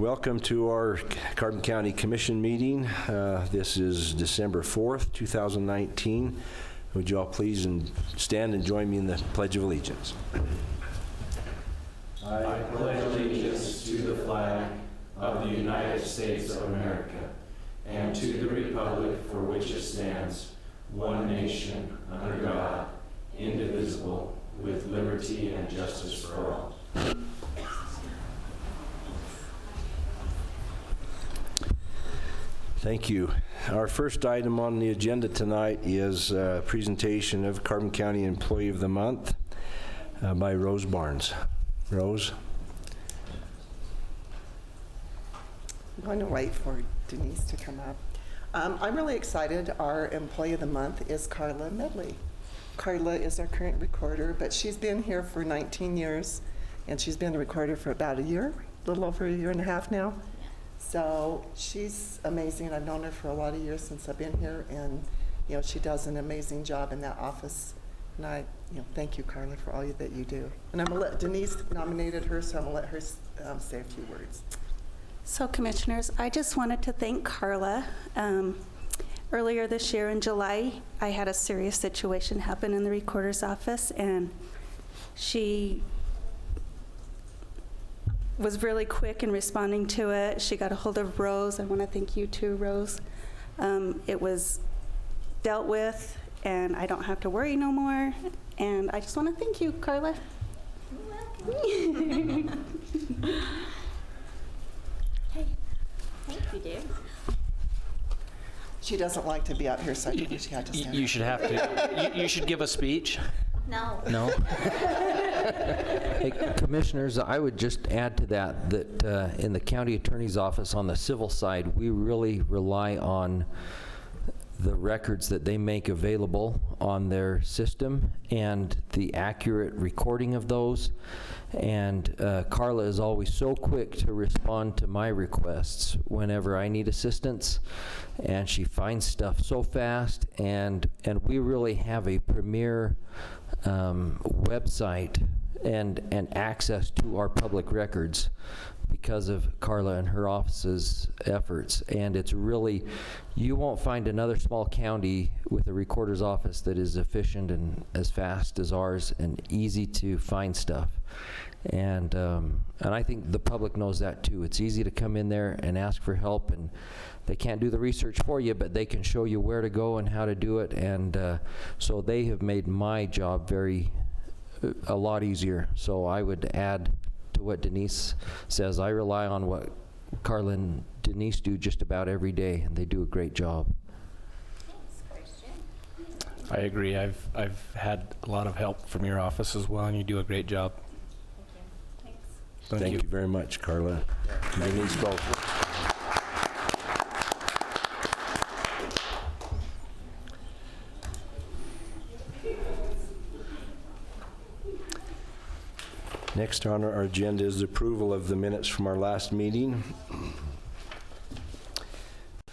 Welcome to our Carbon County Commission meeting. This is December 4th, 2019. Would you all please stand and join me in the Pledge of Allegiance? I pledge allegiance to the flag of the United States of America and to the republic for which it stands, one nation, under God, indivisible, with liberty and justice for all. Thank you. Our first item on the agenda tonight is a presentation of Carbon County Employee of the Month by Rose Barnes. Rose? I'm going to wait for Denise to come up. I'm really excited. Our Employee of the Month is Carla Medley. Carla is our current recorder, but she's been here for 19 years, and she's been a recorder for about a year, a little over a year and a half now. So she's amazing. I've known her for a lot of years since I've been here, and she does an amazing job in that office. And I thank you, Carla, for all that you do. And I'm gonna let Denise nominated her, so I'm gonna let her say a few words. So, Commissioners, I just wanted to thank Carla. Earlier this year in July, I had a serious situation happen in the recorder's office, and she was really quick in responding to it. She got a hold of Rose. I want to thank you too, Rose. It was dealt with, and I don't have to worry no more. And I just want to thank you, Carla. Hey, thank you, dear. She doesn't like to be up here, so I think she had to stand You up. should have to. You should give a speech. No. No. Hey, Commissioners, I would just add to that in the county attorney's office on the civil side, we really rely on the records that they make available on their system and the accurate recording of those. And Carla is always so quick to respond to my requests whenever I need assistance, and she finds stuff so fast, and we really have a premier website and access to our public records because of Carla and her office's efforts. And it's really, you won't find another small county with a recorder's office that is efficient and as fast as ours and easy to find stuff. And I think the public knows that too. It's easy to come in there and ask for help, and they can't do the research for you, but they can show you where to go and how to do it. And so they have made my job a lot easier. So I would add to what Denise says. I rely on what Carla and Denise do just about every day, and they do a great job. Thanks, Christian. I agree. I've had a lot of help from your office as well, and you do a great job. Thank you. Thanks. Thank you very much, Carla. Denise both. Next on our agenda is the approval of the minutes from our last meeting.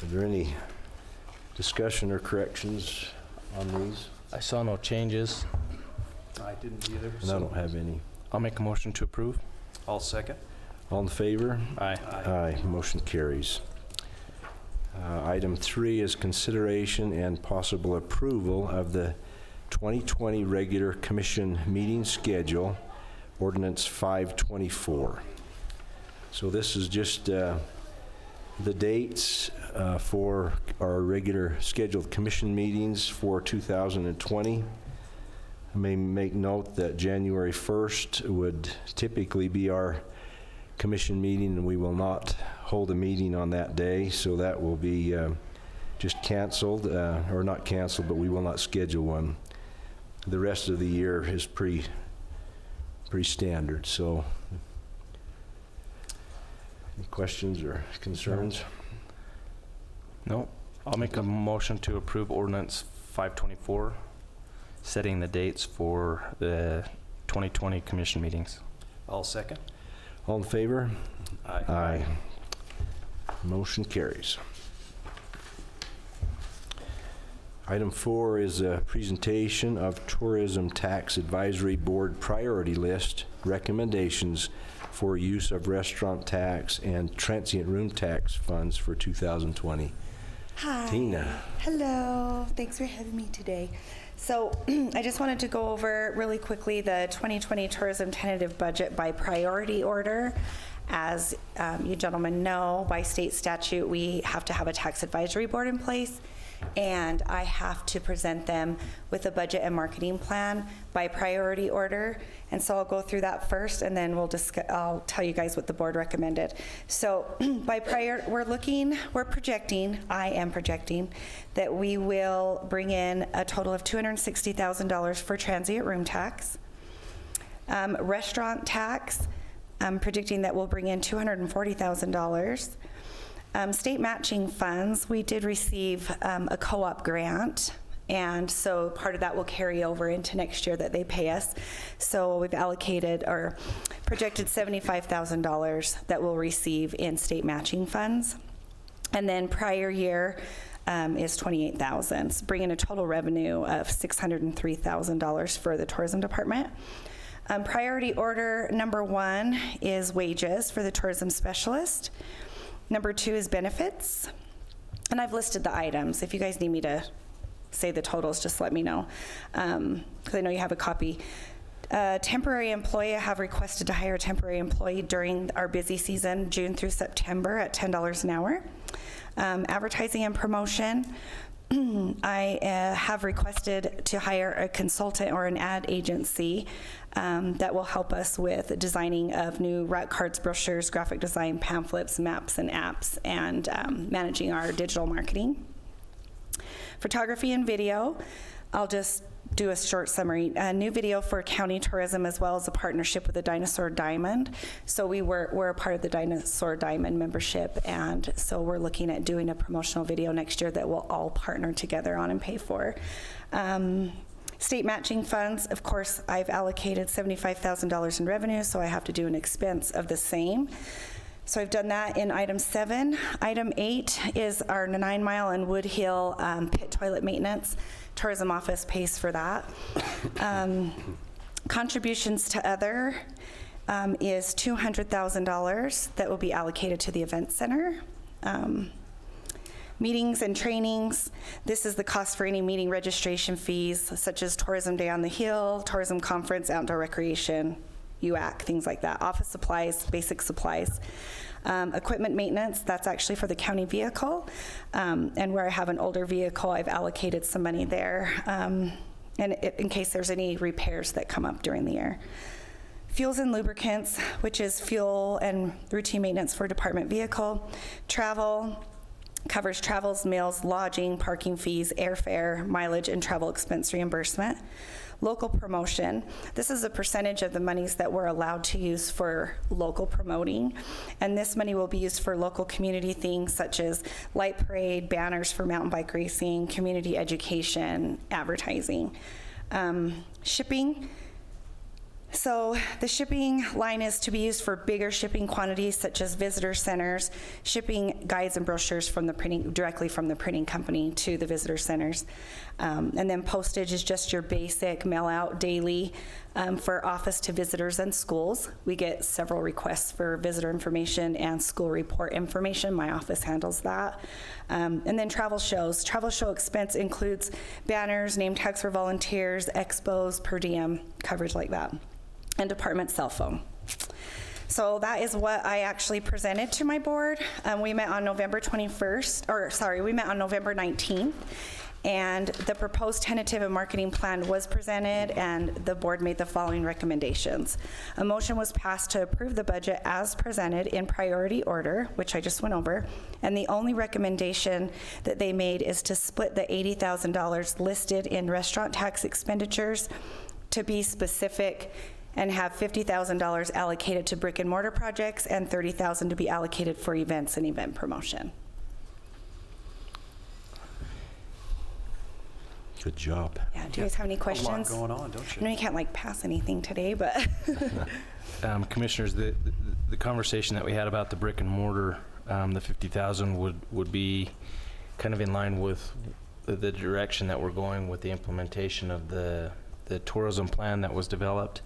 Are there any discussion or corrections on these? I saw no changes. I didn't either. And I don't have any. I'll make a motion to approve. I'll second. All in favor? Aye. Aye. Motion carries. Item 3 is consideration and possible approval of the 2020 regular commission meeting schedule, Ordinance 524. So this is just the dates for our regular scheduled commission meetings for 2020. I may make note that January 1st would typically be our commission meeting, and we will not hold a meeting on that day, so that will be just canceled, or not canceled, but we will not schedule one. The rest of the year is pretty standard. So any questions or concerns? No. I'll make a motion to approve Ordinance 524, setting the dates for the 2020 commission meetings. I'll second. All in favor? Aye. Aye. Motion carries. Item 4 is a presentation of Tourism Tax Advisory Board Priority List recommendations for use of restaurant tax and transient room tax funds for 2020. Hi. Tina. Hello. Thanks for having me today. So I just wanted to go over really quickly the 2020 tourism tentative budget by priority order. As you gentlemen know, by state statute, we have to have a tax advisory board in place, and I have to present them with a budget and marketing plan by priority order. And so I'll go through that first, and then I'll tell you guys what the board recommended. So by we're projecting, I am projecting, that we will bring in a total of $260,000 for transient room tax. Restaurant tax, I'm predicting that we'll bring in $240,000. State matching funds, we did receive a co-op grant, and so part of that will carry over into next year that they pay us. So we've allocated or projected $75,000 that we'll receive in state matching funds. And then prior year is $28,000, so bringing a total revenue of $603,000 for the tourism department. Priority order number 1 is wages for the tourism specialist. Number 2 is benefits. And I've listed the items. If you guys need me to say the totals, just let me know, because I know you have a copy. Temporary employee, I have requested to hire a temporary employee during our busy season, June through September, at $10 an hour. Advertising and promotion, I have requested to hire a consultant or an ad agency that will help us with designing of new route cards, brochures, graphic design, pamphlets, maps, and apps, and managing our digital marketing. Photography and video, I'll just do a short summary. A new video for county tourism, as well as a partnership with the Dinosaur Diamond. So we're a part of the Dinosaur Diamond membership, and so we're looking at doing a promotional video next year that we'll all partner together on and pay for. State matching funds, of course, I've allocated $75,000 in revenue, so I have to do an expense of the same. So I've done that in item 7. Item 8 is our 9 Mile and Wood Hill pit toilet maintenance. Tourism office pays for that. Contributions to other is $200,000 that will be allocated to the event center. Meetings and trainings, this is the cost for any meeting registration fees, such as Tourism Day on the Hill, Tourism Conference, Outdoor Recreation, UAC, things like that. Office supplies, basic supplies. Equipment maintenance, that's actually for the county vehicle. And where I have an older vehicle, I've allocated some money there, and in case there's any repairs that come up during the year. Fuels and lubricants, which is fuel and routine maintenance for department vehicle. Travel, covers travels, meals, lodging, parking fees, airfare, mileage, and travel expense reimbursement. Local promotion, this is a percentage of the monies that we're allowed to use for local promoting, and this money will be used for local community things such as light parade, banners for mountain bike racing, community education, advertising. Shipping, so the shipping line is to be used for bigger shipping quantities such as visitor centers, shipping guides and brochures from the directly from the printing company to the visitor centers. And then postage is just your basic mail out daily for office to visitors and schools. We get several requests for visitor information and school report information. My office handles that. And then travel shows. Travel show expense includes banners, name tags for volunteers, expos, per diem, coverage like that, and department cell phone. So that is what I actually presented to my board. We met on November 19th, and the proposed tentative and marketing plan was presented, and the board made the following recommendations. A motion was passed to approve the budget as presented in priority order, which I just went over, and the only recommendation that they made is to split the $80,000 listed in restaurant tax expenditures to be specific and have $50,000 allocated to brick and mortar projects and $30,000 to be allocated for events and event promotion. Good job. Yeah, do you guys have any questions? A lot going on, don't I you? know you can't like pass anything today, but Commissioners, the conversation that we had about the brick and mortar, the 50,000 would be kind of in line with the direction that we're going with the implementation of the tourism plan that was developed.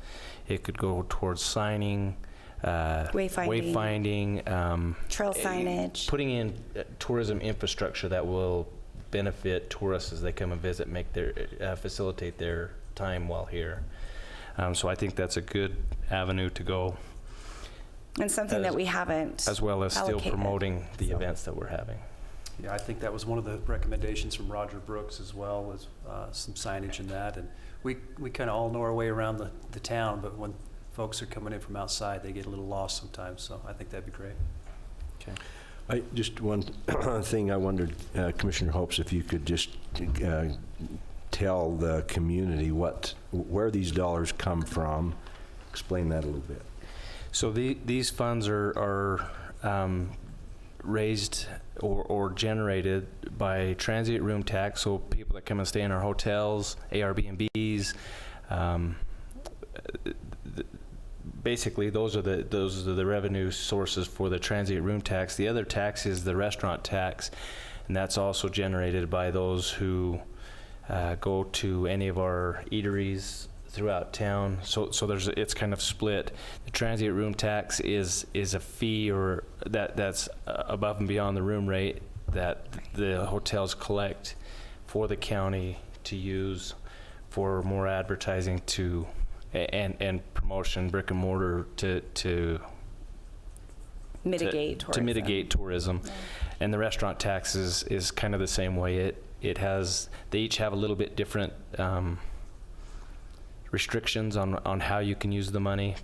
It could go towards signing, Wayfinding. wayfinding, Trail signage. putting in tourism infrastructure that will benefit tourists as they come and visit, make their facilitate their time while here. So I think that's a good avenue to go, And something that we haven't as well as still allocated. promoting the events that we're having. Yeah, I think that was one of the recommendations from Roger Brooks as well, was some signage in that. And we kind of all know our way around the town, but when folks are coming in from outside, they get a little lost sometimes, so I think that'd be great. Just one thing I wondered, Commissioner Hopes, if you could just tell the community where these dollars come from. Explain that a little bit. So these funds are raised or generated by transient room tax, so people that come and stay in our hotels, Airbnbs. Basically, those are the revenue sources for the transient room tax. The other tax is the restaurant tax, and that's also generated by those who go to any of our eateries throughout town. So it's kind of split. The transient room tax is a fee or that's above and beyond the room rate that the hotels collect for the county to use for more advertising and promotion, brick and mortar to Mitigate tourism. to mitigate tourism. And the restaurant tax is kind of the same way. They each have a little bit different restrictions on how you can use the money,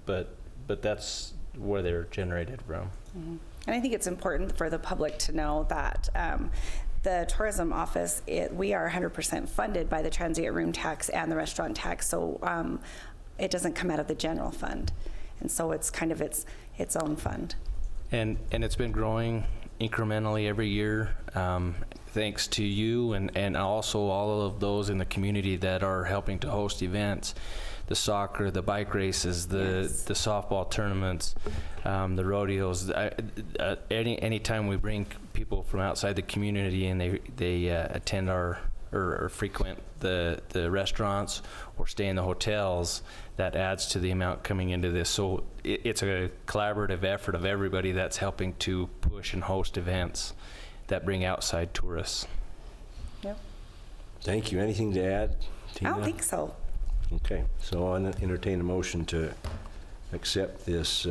but that's where they're generated from. And I think it's important for the public to know that the tourism office, we are 100% funded by the transient room tax and the restaurant tax, so it doesn't come out of the general fund. And so it's kind of its own fund. And it's been growing incrementally every year, thanks to you and also all of those in the community that are helping to host events. The soccer, the bike races, the softball tournaments, the rodeos. Any time we bring people from outside the community and they attend or frequent the restaurants or stay in the hotels, that adds to the amount coming into this. So it's a collaborative effort of everybody that's helping to push and host events that bring outside tourists. Yep. Thank you. Anything to add, Tina? I don't think so. Okay, so I'll entertain a motion to accept this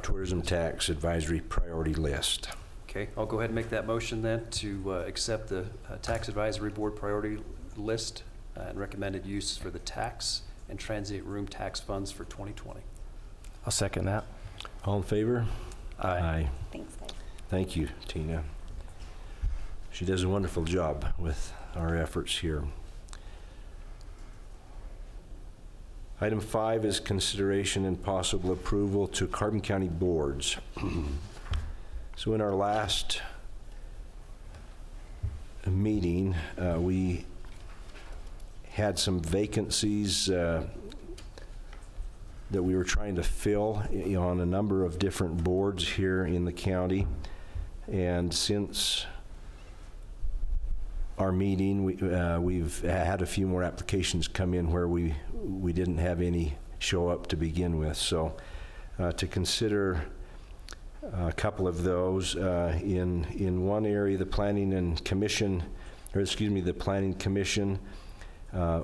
tourism tax advisory priority list. Okay, I'll go ahead and make that motion then to accept the Tax Advisory Board priority list and recommended uses for the tax and transient room tax funds for 2020. I'll second that. All in favor? Aye. Thanks, guys. Thank you, Tina. She does a wonderful job with our efforts here. Item 5 is consideration and possible approval to Carbon County boards. So in our last meeting, we had some vacancies that we were trying to fill on a number of different boards here in the county. And since our meeting, we've had a few more applications come in where we didn't have any show up to begin with. So to consider a couple of those, in one area, the Planning Commission,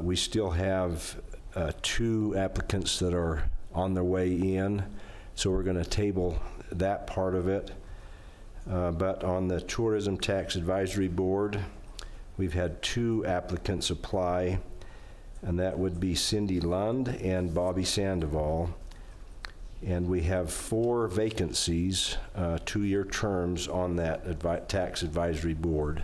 we still have 2 applicants that are on their way in, so we're going to table that part of it. But on the Tourism Tax Advisory Board, we've had 2 applicants apply, and that would be Cindy Lund and Bobby Sandoval. And we have 4 vacancies, 2-year terms on that Tax Advisory Board.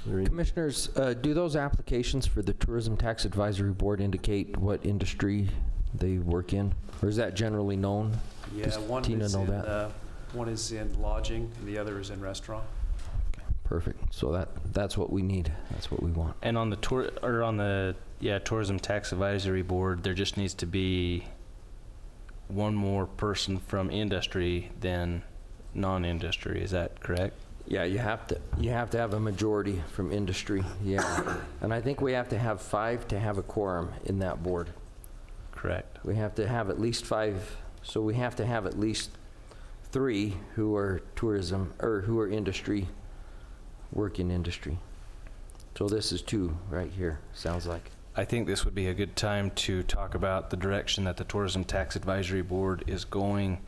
Commissioners, do those applications for the Tourism Tax Advisory Board indicate what industry they work in? Or is that generally known? Yeah, Does Tina know that? One is in lodging and the other is in restaurant. Perfect. So that's what we need. That's what we want. And on the Tourism Tax Advisory Board, there just needs to be one more person from industry than non-industry. Is that correct? Yeah, you have to have a majority from industry. Yeah. And I think we have to have 5 to have a quorum in that board. Correct. We have to have at least 5, so we have to have at least 3 who are tourism, or who are industry, work in industry. So this is 2 right here, sounds like. I think this would be a good time to talk about the direction that the Tourism Tax Advisory Board is going.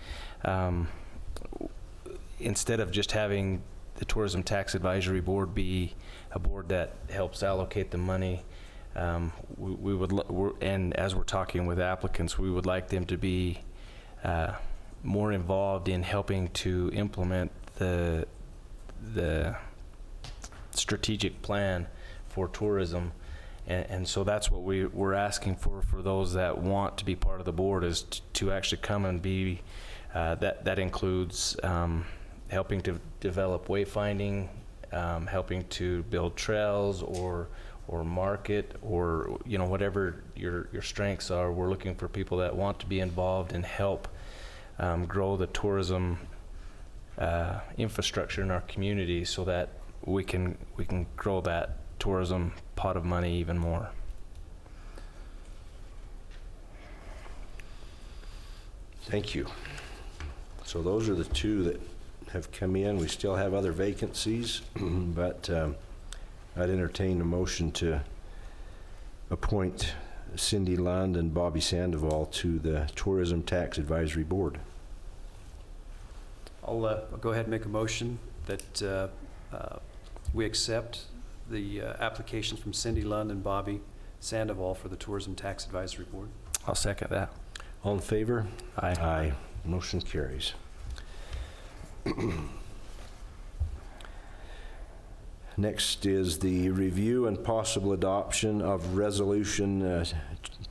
Instead of just having the Tourism Tax Advisory Board be a board that helps allocate the money, we would, and as we're talking with applicants, we would like them to be more involved in helping to implement the strategic plan for tourism. And so that's what we're asking for those that want to be part of the board, is to actually come and be, that includes helping to develop wayfinding, helping to build trails or market, or whatever your strengths are. We're looking for people that want to be involved and help grow the tourism infrastructure in our community, so that we can grow that tourism pot of money even more. Thank you. So those are the 2 that have come in. We still have other vacancies, but I'd entertain a motion to appoint Cindy Lund and Bobby Sandoval to the Tourism Tax Advisory Board. I'll go ahead and make a motion that we accept the applications from Cindy Lund and Bobby Sandoval for the Tourism Tax Advisory Board. I'll second that. All in favor? Aye. Aye. Motion carries. Next is the review and possible adoption of Resolution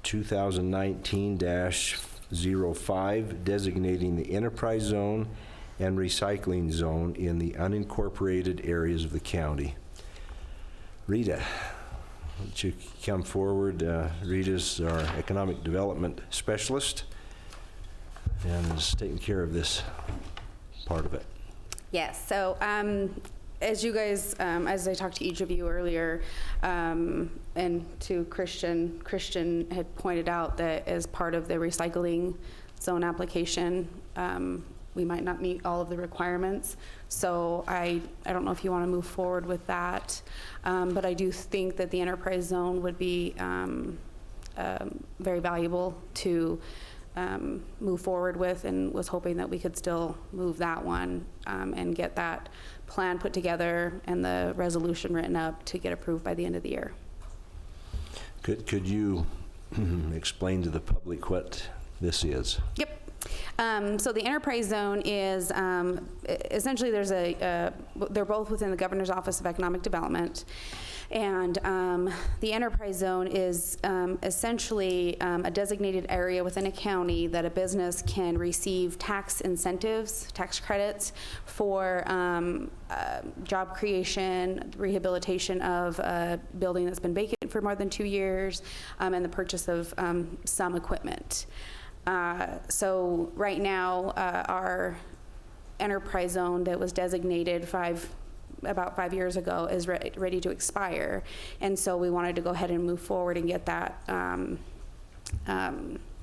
2019-05, designating the enterprise zone and recycling zone in the unincorporated areas of the county. Rita, why don't you come forward? Rita's our economic development specialist and is taking care of this part of it. Yes, so as you guys, as I talked to each of you earlier, and to Christian had pointed out that as part of the recycling zone application, we might not meet all of the requirements. So I don't know if you want to move forward with that, but I do think that the enterprise zone would be very valuable to move forward with, and was hoping that we could still move that one and get that plan put together and the resolution written up to get approved by the end of the year. Could you explain to the public what this is? Yep. So the enterprise zone is essentially they're both within the Governor's Office of Economic Development, and the enterprise zone is essentially a designated area within a county that a business can receive tax incentives, tax credits for job creation, rehabilitation of a building that's been vacant for more than 2 years, and the purchase of some equipment. So right now, our enterprise zone that was designated about 5 years ago is ready to expire. And so we wanted to go ahead and move forward and get that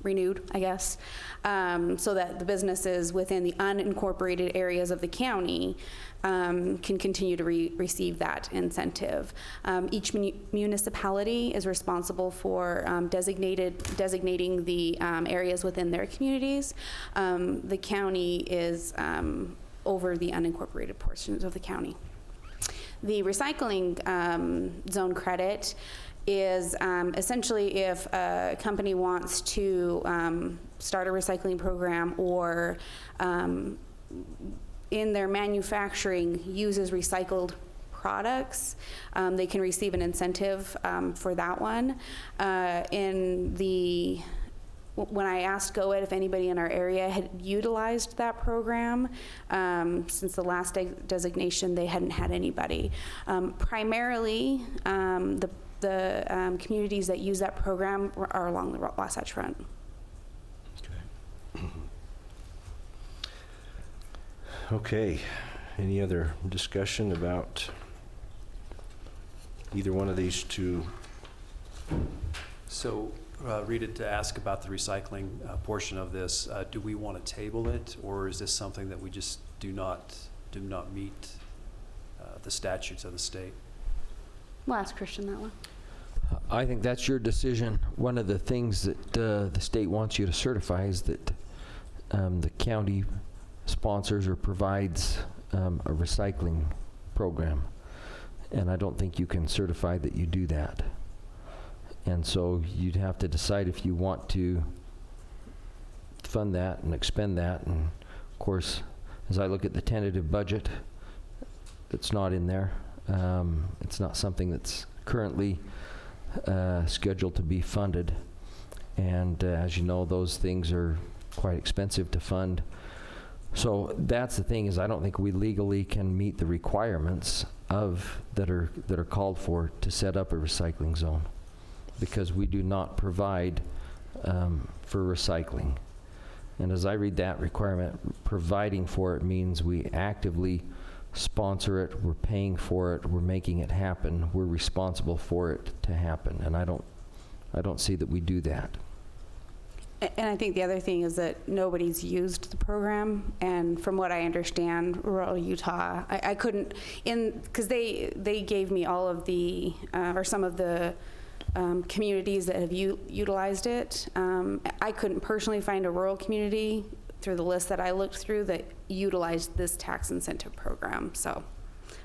renewed, I guess, so that the businesses within the unincorporated areas of the county can continue to receive that incentive. Each municipality is responsible for designating the areas within their communities. The county is over the unincorporated portions of the county. The recycling zone credit is essentially if a company wants to start a recycling program, or in their manufacturing uses recycled products, they can receive an incentive for that one. When I asked GOED if anybody in our area had utilized that program, since the last designation, they hadn't had anybody. Primarily, the communities that use that program are along the Wasatch Front. Okay. Any other discussion about either one of these 2? So Rita, to ask about the recycling portion of this. Do we want to table it, or is this something that we just do not meet the statutes of the state? We'll ask Christian that one. I think that's your decision. One of the things that the state wants you to certify is that the county sponsors or provides a recycling program. And I don't think you can certify that you do that. And so you'd have to decide if you want to fund that and expend that. And of course, as I look at the tentative budget, it's not in there. It's not something that's currently scheduled to be funded. And as you know, those things are quite expensive to fund. So that's the thing, is I don't think we legally can meet the requirements that are called for to set up a recycling zone, because we do not provide for recycling. And as I read that requirement, providing for it means we actively sponsor it, we're paying for it, we're making it happen, we're responsible for it to happen. And I don't see that we do that. And I think the other thing is that nobody's used the program, and from what I understand, rural Utah, I couldn't, because they gave me all of the, or some of the communities that have utilized it. I couldn't personally find a rural community through the list that I looked through that utilized this tax incentive program, so,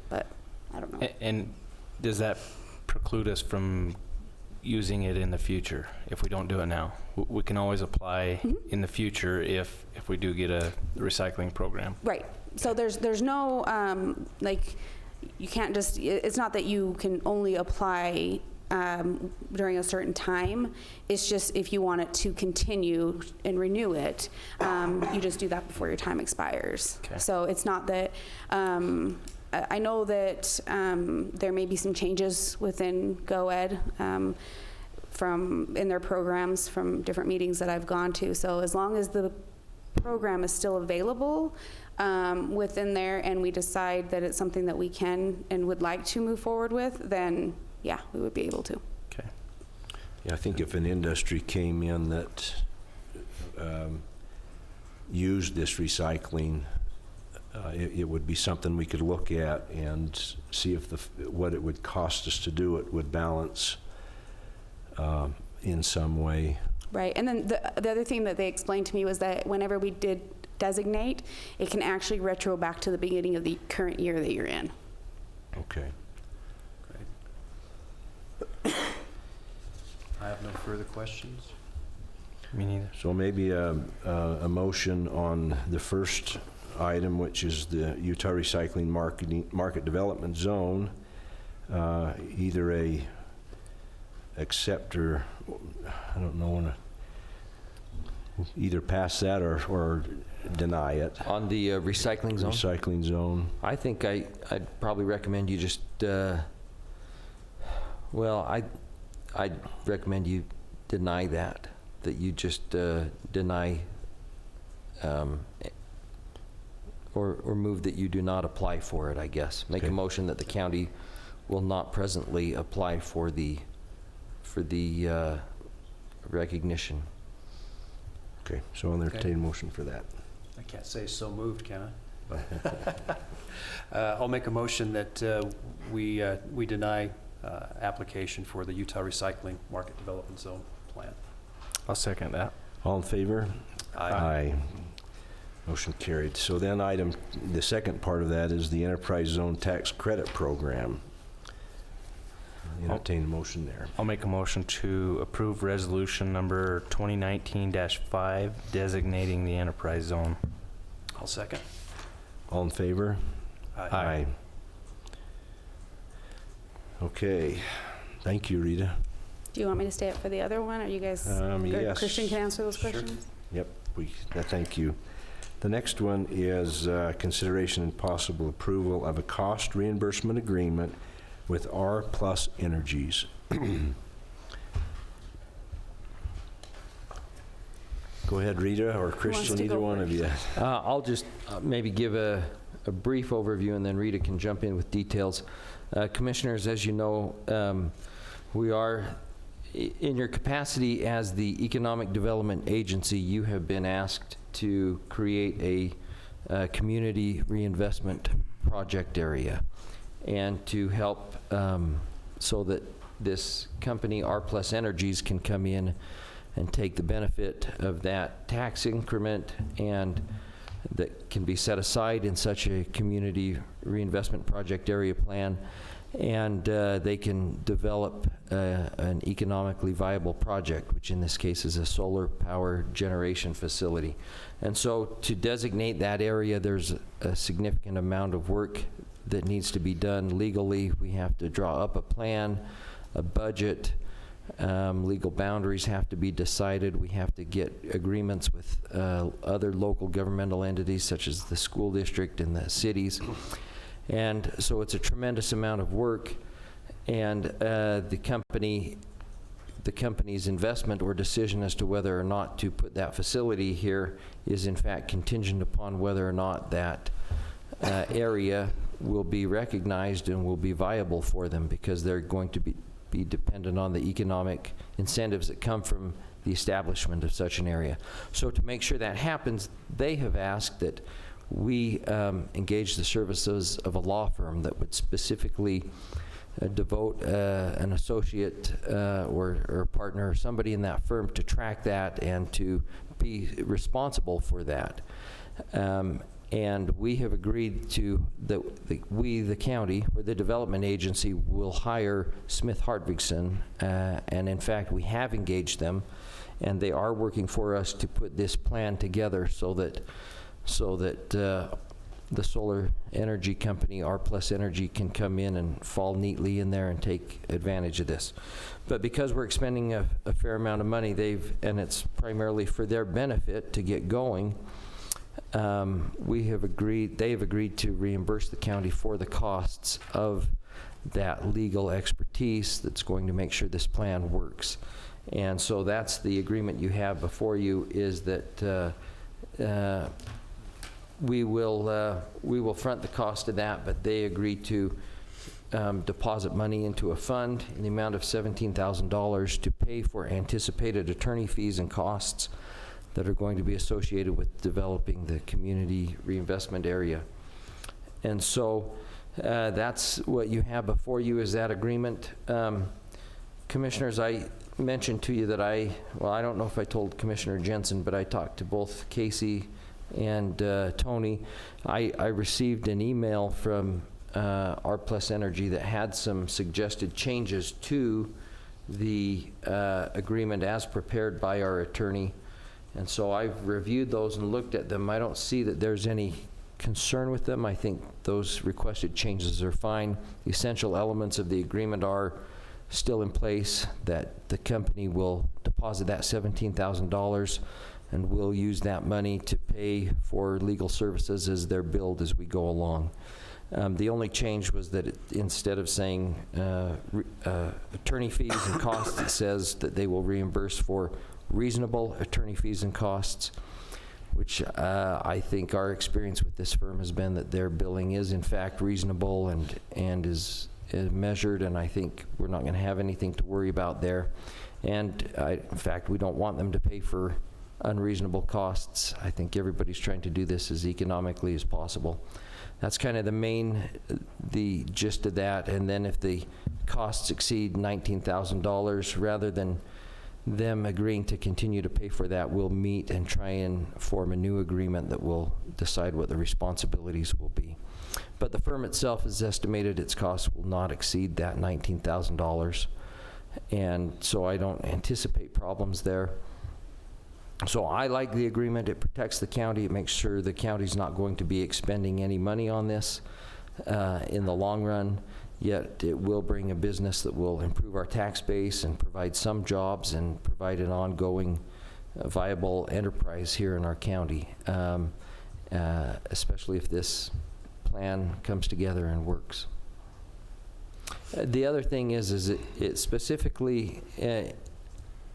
but I don't know. And does that preclude us from using it in the future if we don't do it now? We can always apply in the future if we do get a recycling program. Right. So there's no, like, you can't just, it's not that you can only apply during a certain time. It's just if you want it to continue and renew it, you just do that before your time expires. Okay. So it's not that, I know that there may be some changes within GoEd in their programs from different meetings that I've gone to. So as long as the program is still available within there, and we decide that it's something that we can and would like to move forward with, then yeah, we would be able to. Okay. Yeah, I think if an industry came in that used this recycling, it would be something we could look at and see if what it would cost us to do it would balance in some way. Right, and then the other thing that they explained to me was that whenever we did designate, it can actually retro back to the beginning of the current year that you're in. Okay. Great. I have no further questions. Me neither. So maybe a motion on the first item, which is the Utah Recycling Market Development Zone, either a accept or, I don't know, either pass that or deny it. On the recycling zone? Recycling zone. I think I'd probably recommend you just, I'd recommend you deny that you just deny or move that you do not apply for it, I guess. Make a motion that the county will not presently apply for the recognition. Okay, so I'll entertain a motion for that. I can't say so moved, can I? I'll make a motion that we deny application for the Utah Recycling Market Development Zone plan. I'll second that. All in favor? Aye. Motion carried. So then the second part of that is the Enterprise Zone Tax Credit Program. Entertain a motion there. I'll make a motion to approve resolution number 2019-5 designating the enterprise zone. I'll second. All in favor? Aye. Okay. Thank you, Rita. Do you want me to stay up for the other one, or you guys, or Yes. Christian can answer those Sure. questions? Yep, thank you. The next one is consideration and possible approval of a cost reimbursement agreement with R+ Energies. Go ahead, Rita or Christian, to either go one of you. I'll just maybe give a brief overview, and then Rita can jump in with details. Commissioners, as you know, we are In your capacity as the Economic Development Agency, you have been asked to create a community reinvestment project area and to help so that this company, R Plus Energies, can come in and take the benefit of that tax increment and that can be set aside in such a community reinvestment project area plan, and they can develop an economically viable project, which in this case is a solar power generation facility. And so to designate that area, there's a significant amount of work that needs to be done legally. We have to draw up a plan, a budget, legal boundaries have to be decided. We have to get agreements with other local governmental entities such as the school district and the cities. And so it's a tremendous amount of work, and the company's investment or decision as to whether or not to put that facility here is in fact contingent upon whether or not that area will be recognized and will be viable for them, because they're going to be dependent on the economic incentives that come from the establishment of such an area. So to make sure that happens, they have asked that we engage the services of a law firm that would specifically devote an associate or partner or somebody in that firm to track that and to be responsible for that. And we have agreed to that we, the county, or the development agency, will hire Smith Hartvigsen, and in fact we have engaged them, and they are working for us to put this plan together so that the solar energy company, R Plus Energy, can come in and fall neatly in there and take advantage of this. But because we're expending a fair amount of money, and it's primarily for their benefit to get going, they have agreed to reimburse the county for the costs of that legal expertise that's going to make sure this plan works. And so that's the agreement you have before you, is that we will front the cost of that, but they agreed to deposit money into a fund in the amount of $17,000 to pay for anticipated attorney fees and costs that are going to be associated with developing the community reinvestment area. And so that's what you have before you, is that agreement. Commissioners, I mentioned to you that I don't know if I told Commissioner Jensen, but I talked to both Casey and Tony. I received an email from R Plus Energy that had some suggested changes to the agreement as prepared by our attorney. And so I've reviewed those and looked at them. I don't see that there's any concern with them. I think those requested changes are fine. The essential elements of the agreement are still in place, that the company will deposit that $17,000 and we'll use that money to pay for legal services as they're billed as we go along. The only change was that instead of saying attorney fees and costs, it says that they will reimburse for reasonable attorney fees and costs, which I think our experience with this firm has been that their billing is in fact reasonable and is measured, and I think we're not going to have anything to worry about there. And in fact, we don't want them to pay for unreasonable costs. I think everybody's trying to do this as economically as possible. That's kind of the gist of that. And then if the costs exceed $19,000, rather than them agreeing to continue to pay for that, we'll meet and try and form a new agreement that will decide what the responsibilities will be. But the firm itself has estimated its costs will not exceed that $19,000. And so I don't anticipate problems there. So I like the agreement. It protects the county. It makes sure the county's not going to be expending any money on this in the long run. Yet it will bring a business that will improve our tax base and provide some jobs and provide an ongoing viable enterprise here in our county, especially if this plan comes together and works. The other thing is it specifically,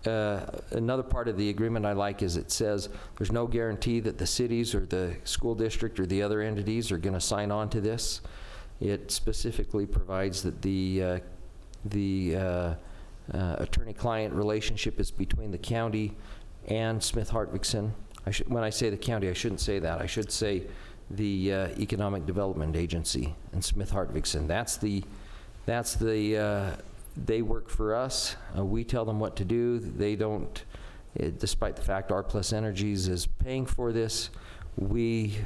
another part of the agreement I like is it says there's no guarantee that the cities or the school district or the other entities are going to sign on to this. It specifically provides that the attorney-client relationship is between the county and Smith Hartvickson. When I say the county, I shouldn't say that. I should say the Economic Development Agency and Smith Hartvickson. They work for us. We tell them what to do. They don't, despite the fact R Plus Energies is paying for this, we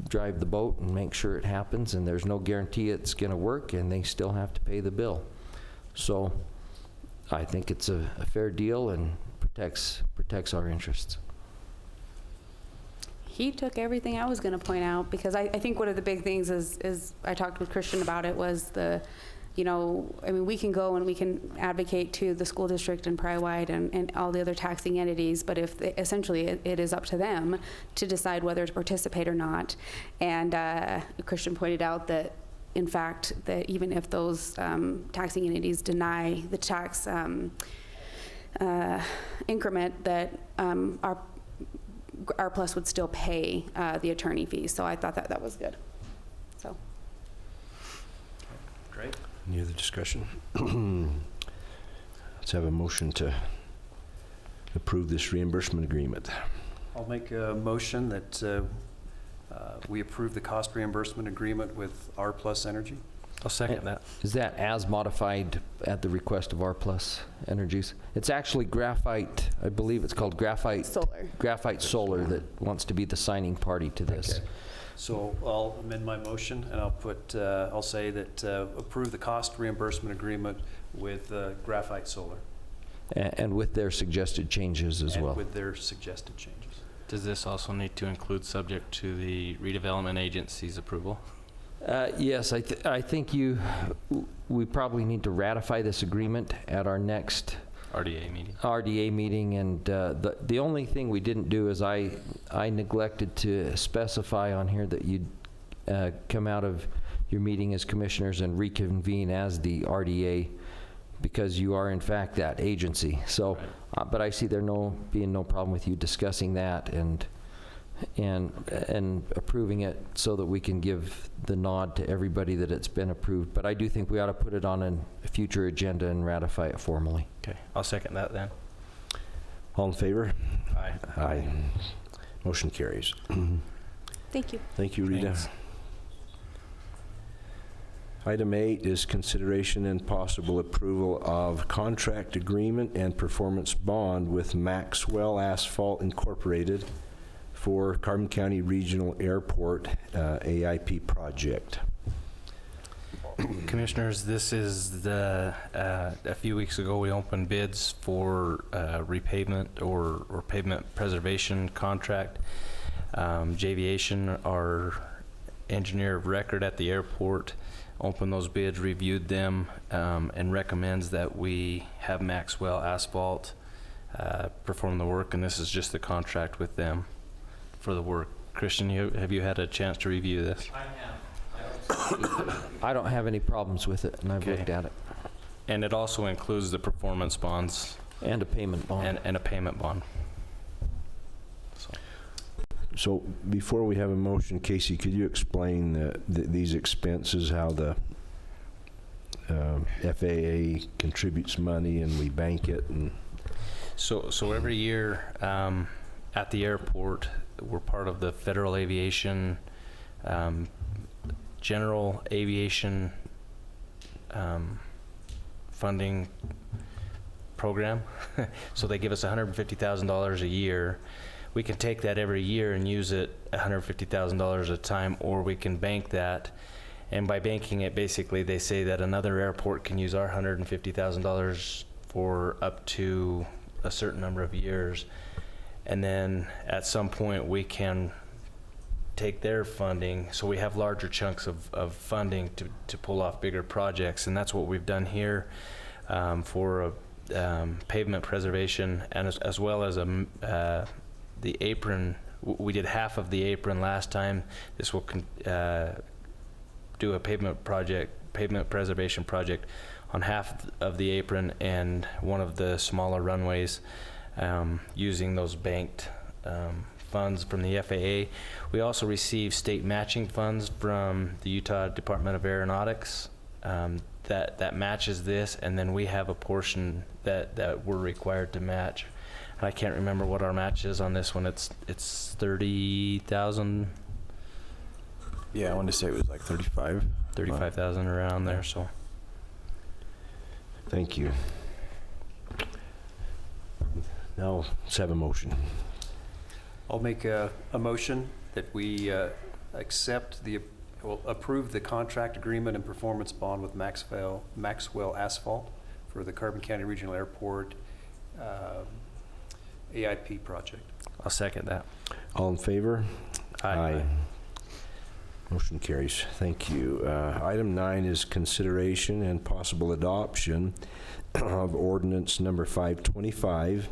drive the boat and make sure it happens, and there's no guarantee it's going to work, and they still have to pay the bill. So I think it's a fair deal and protects our interests. He took everything I was going to point out, because I think one of the big things is I talked with Christian about it, was we can go and we can advocate to the school district and Pride and all the other taxing entities, but if essentially it is up to them to decide whether to participate or not. And Christian pointed out that, in fact, that even if those taxing entities deny the tax increment, that R Plus would still pay the attorney fees. So I thought that was good. So. Great. Any other discussion? Let's have a motion to approve this reimbursement agreement. I'll make a motion that we approve the cost reimbursement agreement with R Plus Energy. I'll second that. Is that as modified at the request of R Plus Energies? It's actually Graphite, I believe it's called Graphite Solar that wants to be the signing party to this. Okay. So I'll amend my motion, and I'll say that approve the cost reimbursement agreement with Graphite Solar. And with their suggested changes as well. And with their suggested changes. Does this also need to include subject to the redevelopment agency's approval? Yes, I think we probably need to ratify this agreement at our next RDA meeting, and the only thing we didn't do is I neglected to specify on here that you'd come out of your meeting as commissioners and reconvene as the RDA, because you are in fact that agency. So, right. But I see there being no problem with you discussing that and approving it so that we can give the nod to everybody that it's been approved. But I do think we ought to put it on a future agenda and ratify it formally. Okay, I'll second that then. All in favor? Aye. Aye. Motion carries. Thank you. Thank you, Rita. Thanks. Item 8 is consideration and possible approval of contract agreement and performance bond with Maxwell Asphalt Incorporated for Carbon County Regional Airport AIP project. Commissioners, this is a few weeks ago we opened bids for repavement or pavement preservation contract. Javiation, our engineer of record at the airport, opened those bids, reviewed them, and recommends that we have Maxwell Asphalt perform the work, and this is just the contract with them for the work. Christian, have you had a chance to review this? I have. I don't have any problems with it, and I've looked at it. And it also includes the performance bonds. And a payment bond. And a payment bond. So before we have a motion, Casey, could you explain these expenses, how the FAA contributes money and we bank it? And So every year at the airport, we're part of the Federal Aviation, General Aviation funding program. So they give us $150,000 a year. We can take that every year and use it $150,000 at a time, or we can bank that. And by banking it, basically they say that another airport can use our $150,000 for up to a certain number of years. And then at some point we can take their funding, so we have larger chunks of funding to pull off bigger projects. And that's what we've done here for pavement preservation, and as well as the apron. We did half of the apron last time. This will do a pavement preservation project on half of the apron and one of the smaller runways, using those banked funds from the FAA. We also receive state matching funds from the Utah Department of Aeronautics, that matches this, and then we have a portion that we're required to match. And I can't remember what our match is on this one. It's 30,000, Yeah, I wanted to say it was like 35. 35,000 around there. So Thank you. Now, let's have a motion. I'll make a motion that we approve the contract agreement and performance bond with Maxwell Asphalt for the Carbon County Regional Airport AIP project. I'll second that. All in favor? Aye. Motion carries. Thank you. Item 9 is consideration and possible adoption of ordinance number 525,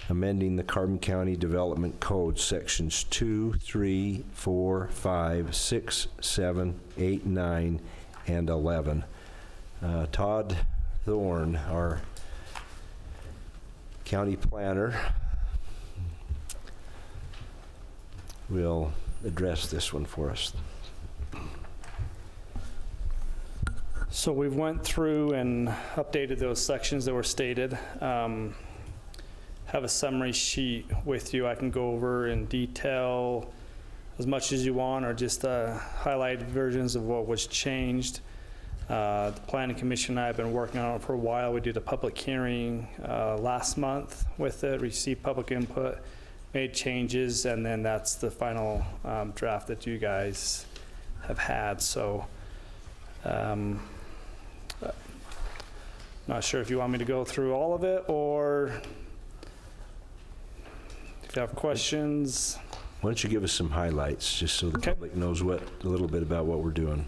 amending the Carbon County Development Code, sections 2, 3, 4, 5, 6, 7, 8, 9, and 11. Todd Thorne, our county planner, will address this one for us. So we've went through and updated those sections that were stated. Have a summary sheet with you. I can go over in detail as much as you want, or just highlighted versions of what was changed. The Planning Commission and I have been working on it for a while. We did a public hearing last month with it, received public input, made changes, and then that's the final draft that you guys have had. So not sure if you want me to go through all of it, or if you have questions. Why don't you give us some highlights, just so the Okay. public knows a little bit about what we're doing.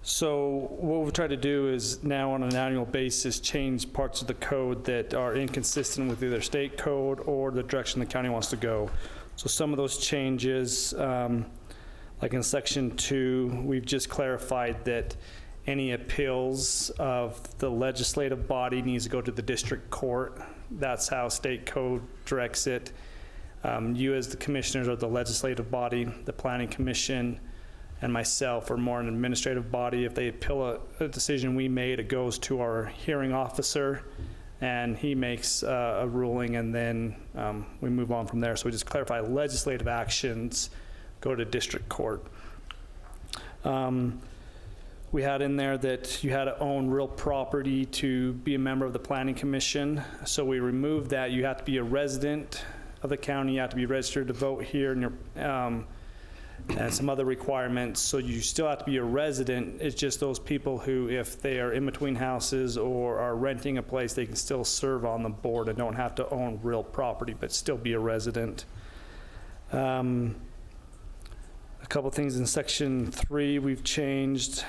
So what we've tried to do is now on an annual basis change parts of the code that are inconsistent with either state code or the direction the county wants to go. So some of those changes, like in section 2, we've just clarified that any appeals of the legislative body needs to go to the district court. That's how state code directs it. You as the commissioners are the legislative body. The Planning Commission and myself are more an administrative body. If they appeal a decision we made, it goes to our hearing officer, and he makes a ruling, and then we move on from there. So we just clarify legislative actions go to district court. We had in there that you had to own real property to be a member of the Planning Commission. So we removed that. You have to be a resident of the county. You have to be registered to vote here, and some other requirements. So you still have to be a resident. It's just those people who, if they are in between houses or are renting a place, they can still serve on the board and don't have to own real property, but still be a resident. A couple things in section 3 we've changed.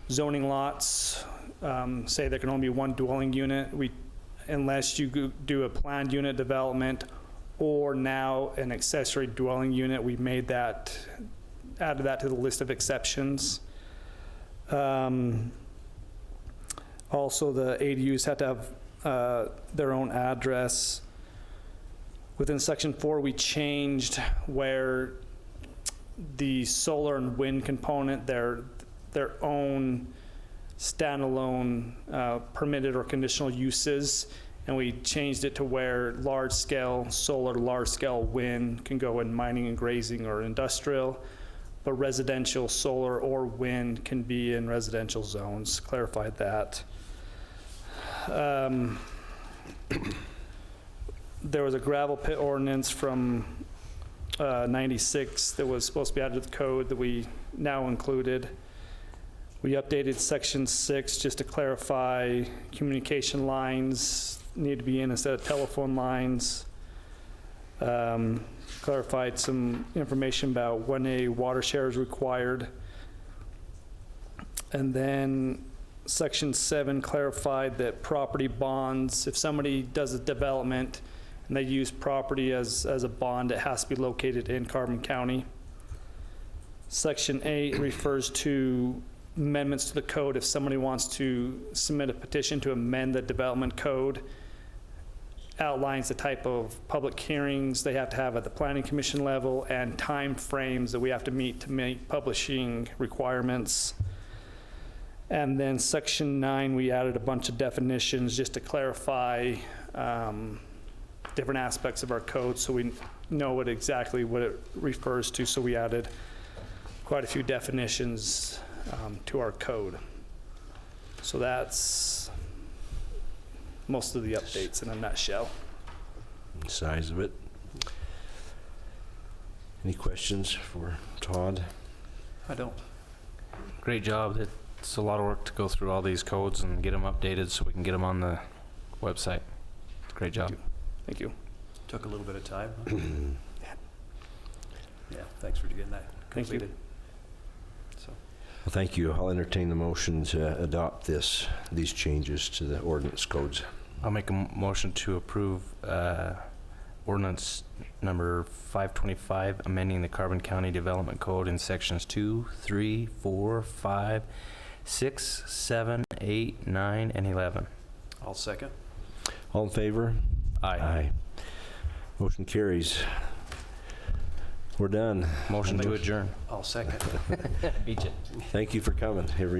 Zoning lots say there can only be one dwelling unit. Unless you do a planned unit development or now an accessory dwelling unit, we made that, added that to the list of exceptions. Also, the ADUs have to have their own address. Within section 4, we changed where the solar and wind component, their own standalone permitted or conditional uses, and we changed it to where large-scale solar, large-scale wind can go in mining and grazing or industrial, but residential solar or wind can be in residential zones. Clarified that. There was a gravel pit ordinance from 96 that was supposed to be added to the code that we now included. We updated section 6 just to clarify communication lines need to be in instead of telephone lines. Clarified some information about when a water share is required. And then section 7 clarified that property bonds, if somebody does a development and they use property as a bond, it has to be located in Carbon County. Section 8 refers to amendments to the code. If somebody wants to submit a petition to amend the development code, outlines the type of public hearings they have to have at the Planning Commission level and time frames that we have to meet publishing requirements. And then section 9, we added a bunch of definitions just to clarify different aspects of our code so we know exactly what it refers to. So we added quite a few definitions to our code. So that's most of the updates in a nutshell. Size of it. Any questions for Todd? I don't. Great job. It's a lot of work to go through all these codes and get them updated so we can get them on the website. Great job. Thank you. Took a little bit of time. Huh? Yeah, thanks for getting that Thank you. completed. So, Well, thank you. I'll entertain the motion to adopt these changes to the ordinance codes. I'll make a motion to approve ordinance number 525, amending the Carbon County Development Code in sections 2, 3, 4, 5, 6, 7, 8, 9, and 11. I'll second. All in favor? Aye. Motion carries. We're done. Motion to adjourn. I'll second. Beat you. Thank you for coming, everyone.